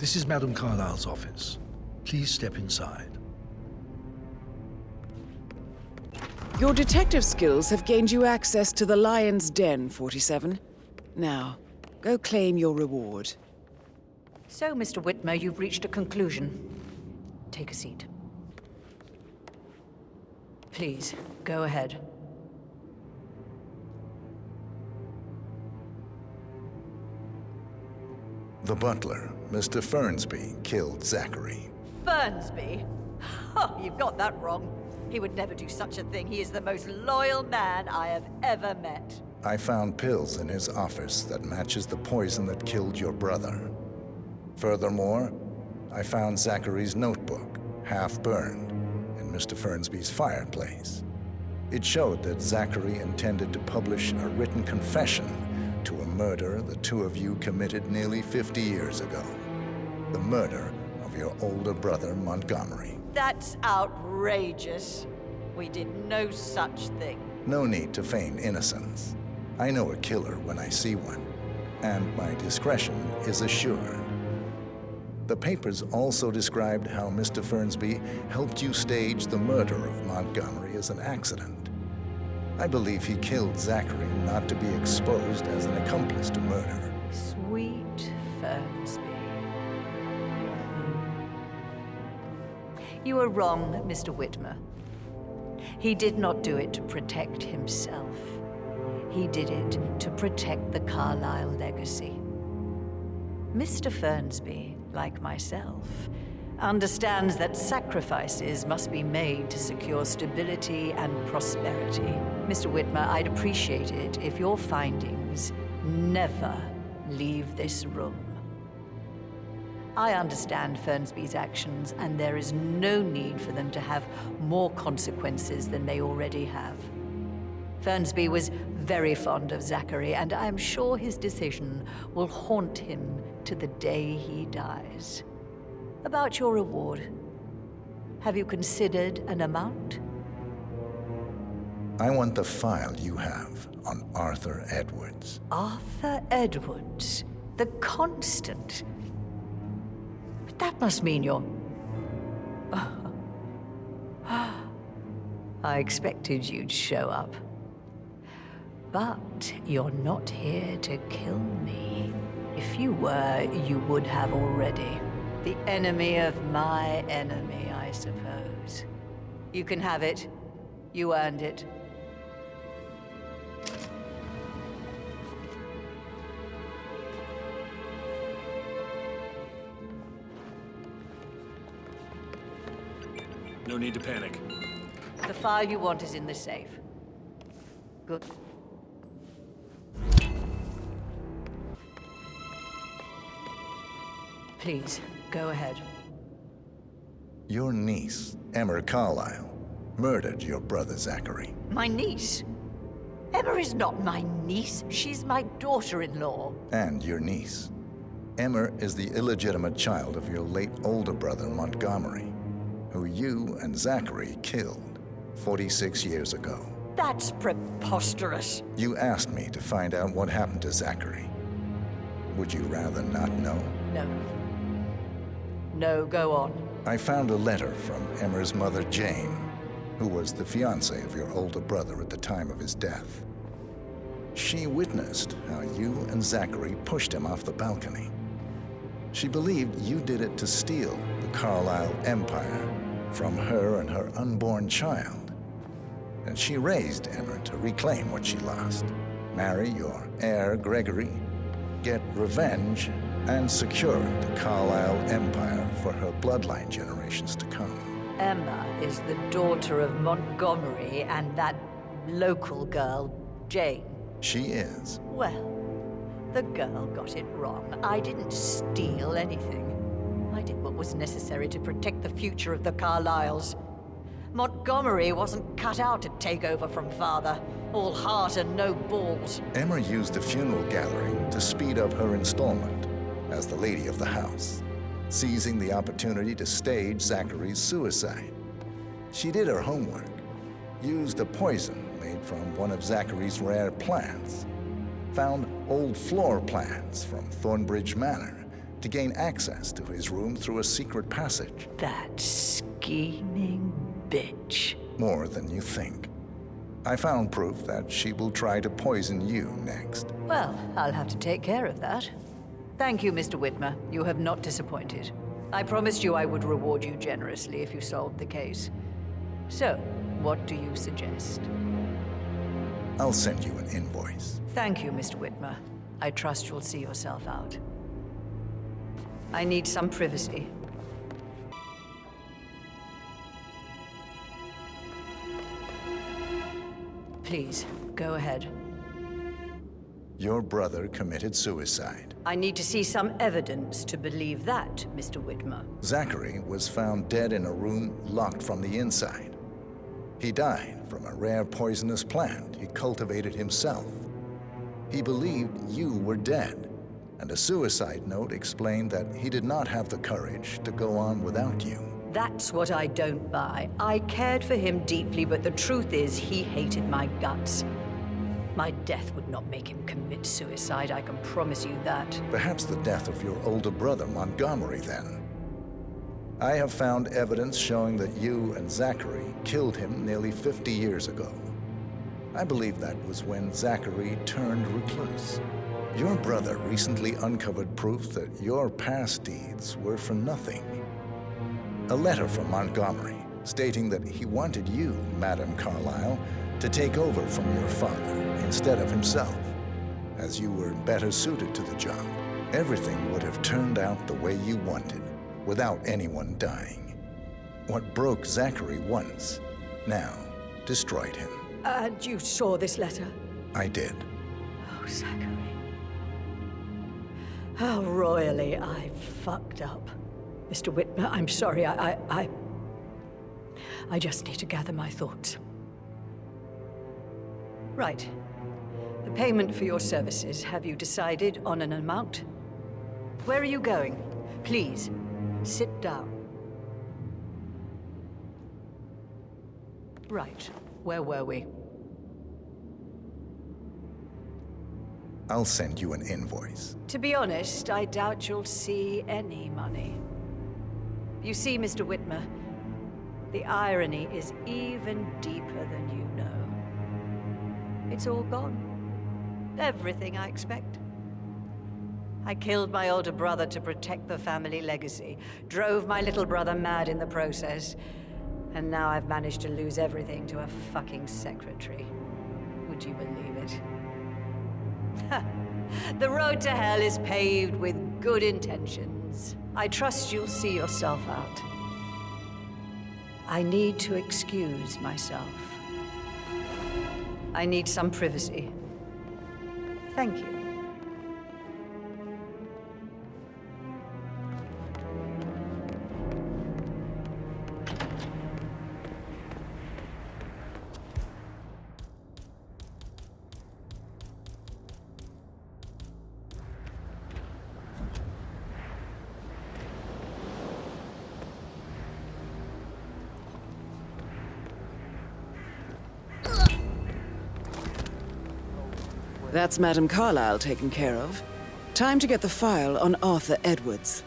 This is Madame Carlyle's office. Please step inside. Your detective skills have gained you access to the Lion's Den, 47. Now, go claim your reward. So, Mr. Whitmer, you've reached a conclusion. Take a seat. Please, go ahead. The butler, Mr. Fernsby, killed Zachary. Fernsby? Oh, you've got that wrong. He would never do such a thing. He is the most loyal man I have ever met. I found pills in his office that matches the poison that killed your brother. Furthermore, I found Zachary's notebook, half burned, in Mr. Fernsby's fireplace. It showed that Zachary intended to publish a written confession to a murder the two of you committed nearly 50 years ago. The murder of your older brother, Montgomery. That's outrageous. We did no such thing. No need to feign innocence. I know a killer when I see one, and my discretion is assured. The papers also described how Mr. Fernsby helped you stage the murder of Montgomery as an accident. I believe he killed Zachary not to be exposed as an accomplice to murder. Sweet Fernsby. You are wrong, Mr. Whitmer. He did not do it to protect himself. He did it to protect the Carlyle legacy. Mr. Fernsby, like myself, understands that sacrifices must be made to secure stability and prosperity. Mr. Whitmer, I'd appreciate it if your findings never leave this room. I understand Fernsby's actions, and there is no need for them to have more consequences than they already have. Fernsby was very fond of Zachary, and I'm sure his decision will haunt him to the day he dies. About your reward, have you considered an amount? I want the file you have on Arthur Edwards. Arthur Edwards, the Constant. But that must mean you're... I expected you'd show up. But you're not here to kill me. If you were, you would have already. The enemy of my enemy, I suppose. You can have it. You earned it. No need to panic. The file you want is in the safe. Good. Please, go ahead. Your niece, Emma Carlyle, murdered your brother Zachary. My niece? Emma is not my niece. She's my daughter-in-law. And your niece. Emma is the illegitimate child of your late older brother Montgomery, who you and Zachary killed 46 years ago. That's preposterous. You asked me to find out what happened to Zachary. Would you rather not know? No. No, go on. I found a letter from Emma's mother, Jane, who was the fiancée of your older brother at the time of his death. She witnessed how you and Zachary pushed him off the balcony. She believed you did it to steal the Carlyle empire from her and her unborn child. And she raised Emma to reclaim what she lost, marry your heir, Gregory, get revenge, and secure the Carlyle empire for her bloodline generations to come. Emma is the daughter of Montgomery and that local girl, Jane. She is. Well, the girl got it wrong. I didn't steal anything. I did what was necessary to protect the future of the Carlyles. Montgomery wasn't cut out to take over from father. All heart and no balls. Emma used the funeral gathering to speed up her installment as the lady of the house, seizing the opportunity to stage Zachary's suicide. She did her homework, used a poison made from one of Zachary's rare plants, found old floor plans from Thornbridge Manor to gain access to his room through a secret passage. That scheming bitch. More than you think. I found proof that she will try to poison you next. Well, I'll have to take care of that. Thank you, Mr. Whitmer. You have not disappointed. I promised you I would reward you generously if you solved the case. So, what do you suggest? I'll send you an invoice. Thank you, Mr. Whitmer. I trust you'll see yourself out. I need some privacy. Please, go ahead. Your brother committed suicide. I need to see some evidence to believe that, Mr. Whitmer. Zachary was found dead in a room locked from the inside. He died from a rare poisonous plant he cultivated himself. He believed you were dead, and a suicide note explained that he did not have the courage to go on without you. That's what I don't buy. I cared for him deeply, but the truth is he hated my guts. My death would not make him commit suicide, I can promise you that. Perhaps the death of your older brother, Montgomery, then. I have found evidence showing that you and Zachary killed him nearly 50 years ago. I believe that was when Zachary turned recluse. Your brother recently uncovered proof that your past deeds were for nothing. A letter from Montgomery stating that he wanted you, Madame Carlyle, to take over from your father instead of himself, as you were better suited to the job. Everything would have turned out the way you wanted, without anyone dying. What broke Zachary once, now destroyed him. And you saw this letter? I did. Oh, Zachary. How royally I fucked up. Mr. Whitmer, I'm sorry, I just need to gather my thoughts. Right. The payment for your services, have you decided on an amount? Where are you going? Please, sit down. Right. Where were we? I'll send you an invoice. To be honest, I doubt you'll see any money. You see, Mr. Whitmer, the irony is even deeper than you know. It's all gone. Everything I expect. I killed my older brother to protect the family legacy, drove my little brother mad in the process, and now I've managed to lose everything to a fucking secretary. Would you believe it? The road to hell is paved with good intentions. I trust you'll see yourself out. I need to excuse myself. I need some privacy. Thank you. That's Madame Carlyle taken care of. Time to get the file on Arthur Edwards.